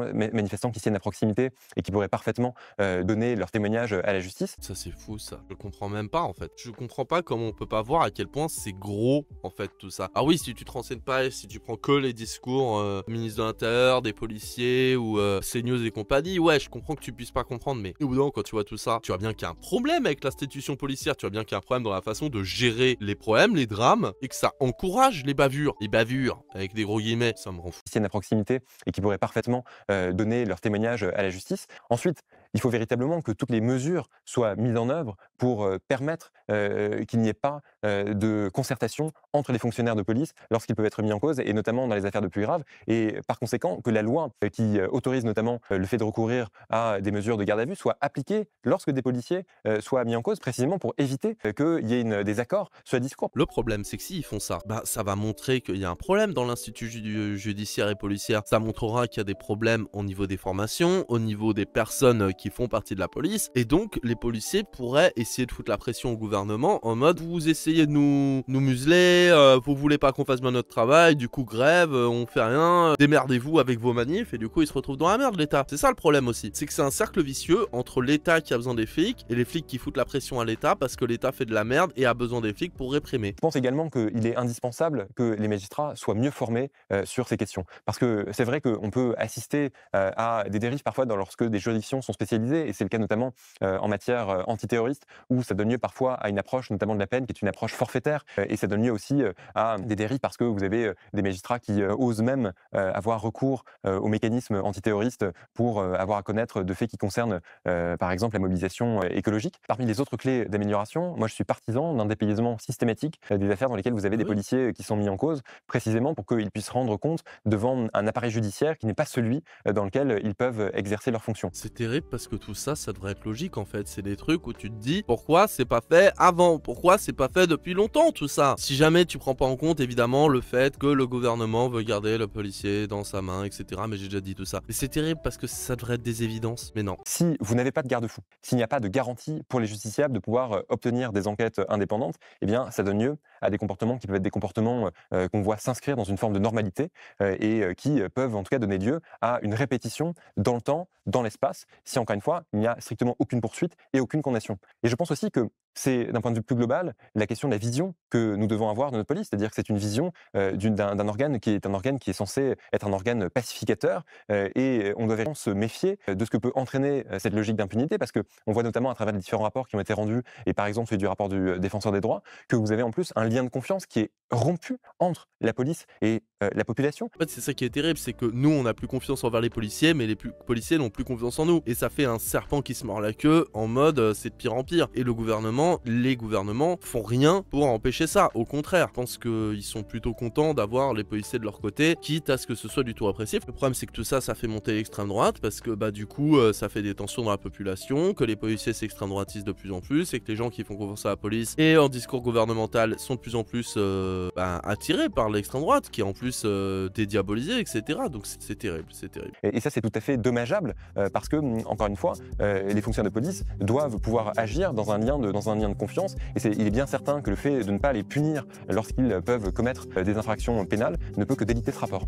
qui tiennent à proximité et qui pourraient parfaitement donner leur témoignage à la justice. Ça c'est fou ça, je comprends même pas en fait. Je comprends pas comment on peut pas voir à quel point c'est gros en fait tout ça. Ah oui, si tu te renseignes pas et si tu prends que les discours ministre de l'Intérieur, des policiers ou CNews et compagnie, ouais je comprends que tu puisses pas comprendre, mais au bout d'un moment quand tu vois tout ça, tu vois bien qu'il y a un problème avec l'institution policière, tu vois bien qu'il y a un problème dans la façon de gérer les problèmes, les drames, et que ça encourage les bavures avec des gros guillemets, ça me rend fou. Qui tiennent à proximité et qui pourraient parfaitement donner leur témoignage à la justice. Ensuite, il faut véritablement que toutes les mesures soient mises en œuvre pour permettre qu'il n'y ait pas de concertation entre les fonctionnaires de police lorsqu'ils peuvent être mis en cause, et notamment dans les affaires de plus graves. Et par conséquent, que la loi qui autorise notamment le fait de recourir à des mesures de garde à vue soit appliquée lorsque des policiers soient mis en cause, précisément pour éviter qu'il y ait des accords sur les discours. Le problème, c'est que s'ils font ça, bah, ça va montrer qu'il y a un problème dans l'institut judiciaire et policière. Ça montrera qu'il y a des problèmes au niveau des formations, au niveau des personnes qui font partie de la police, et donc les policiers pourraient essayer de foutre la pression au gouvernement en mode vous essayez de nous museler, vous voulez pas qu'on fasse bien notre travail, du coup grève, on fait rien, démerdez-vous avec vos manifs, et du coup ils se retrouvent dans la merde l'État. C'est ça le problème aussi, c'est que c'est un cercle vicieux entre l'État qui a besoin des flics et les flics qui foutent la pression à l'État parce que l'État fait de la merde et a besoin des flics pour réprimer. Je pense également qu'il est indispensable que les magistrats soient mieux formés sur ces questions, parce que c'est vrai qu'on peut assister à des dérives parfois lorsque des juridictions sont spécialisées, et c'est le cas notamment en matière antiterroriste, où ça donne lieu parfois à une approche notamment de la peine qui est une approche forfaitaire, et ça donne lieu aussi à des dérives parce que vous avez des magistrats qui osent même avoir recours aux mécanismes antiterroristes pour avoir à connaître de faits qui concernent par exemple la mobilisation écologique. Parmi les autres clés d'amélioration, moi je suis partisan d'un dépaysement systématique des affaires dans lesquelles vous avez des policiers qui sont mis en cause, précisément pour qu'ils puissent rendre compte devant un appareil judiciaire qui n'est pas celui dans lequel ils peuvent exercer leurs fonctions. C'est terrible parce que tout ça, ça devrait être logique en fait. C'est des trucs où tu te dis pourquoi c'est pas fait avant, pourquoi c'est pas fait depuis longtemps tout ça. Si jamais tu prends pas en compte évidemment le fait que le gouvernement veut garder le policier dans sa main, etc. Mais j'ai déjà dit tout ça. Mais c'est terrible parce que ça devrait être des évidences, mais non. Si vous n'avez pas de garde-fou, s'il n'y a pas de garantie pour les justiciables de pouvoir obtenir des enquêtes indépendantes, eh bien ça donne lieu à des comportements qui peuvent être des comportements qu'on voit s'inscrire dans une forme de normalité et qui peuvent en tout cas donner lieu à une répétition dans le temps, dans l'espace, si encore une fois, il n'y a strictement aucune poursuite et aucune condamnation. Et je pense aussi que c'est, d'un point de vue plus global, la question de la vision que nous devons avoir de notre police, c'est-à-dire que c'est une vision d'un organe qui est censé être un organe pacificateur, et on doit vraiment se méfier de ce que peut entraîner cette logique d'impunité, parce qu'on voit notamment à travers les différents rapports qui ont été rendus, et par exemple celui du rapport du défenseur des droits, que vous avez en plus un lien de confiance qui est rompu entre la police et la population. En fait, c'est ça qui est terrible, c'est que nous, on n'a plus confiance envers les policiers, mais les policiers n'ont plus confiance en nous. Et ça fait un serpent qui se mord la queue en mode c'est de pire en pire. Et les gouvernements font rien pour empêcher ça. Au contraire, je pense qu'ils sont plutôt contents d'avoir les policiers de leur côté, quitte à ce que ce soit du tout répressif. Le problème, c'est que tout ça, ça fait monter l'extrême droite, parce que bah du coup, ça fait des tensions dans la population, que les policiers s'extrême droitisent de plus en plus, et que les gens qui font confiance à la police et en discours gouvernemental sont de plus en plus attirés par l'extrême droite, qui est en plus dédiabolisée, etc. Donc c'est terrible, c'est terrible. Et ça, c'est tout à fait dommageable, parce que, encore une fois, les fonctionnaires de police doivent pouvoir agir dans un lien de confiance. Et il est bien certain que le fait de ne pas les punir lorsqu'ils peuvent commettre des infractions pénales ne peut que déliter ce rapport.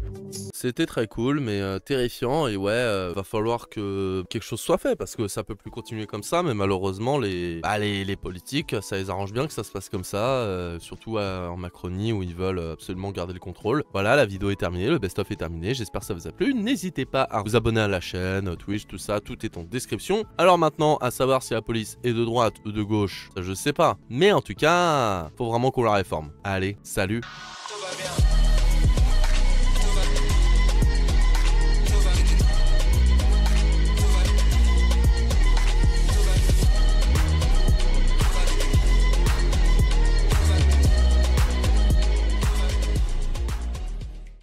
C'était très cool, mais terrifiant, et ouais, va falloir que quelque chose soit fait, parce que ça peut plus continuer comme ça, mais malheureusement, les politiques, ça les arrange bien que ça se passe comme ça, surtout en Macronie, où ils veulent absolument garder le contrôle. Voilà, la vidéo est terminée, le best-of est terminé, j'espère que ça vous a plu. N'hésitez pas à vous abonner à la chaîne, Twitch, tout ça, tout est en description. Alors maintenant, à savoir si la police est de droite ou de gauche, ça je sais pas, mais en tout cas, faut vraiment qu'on la réforme. Allez, salut!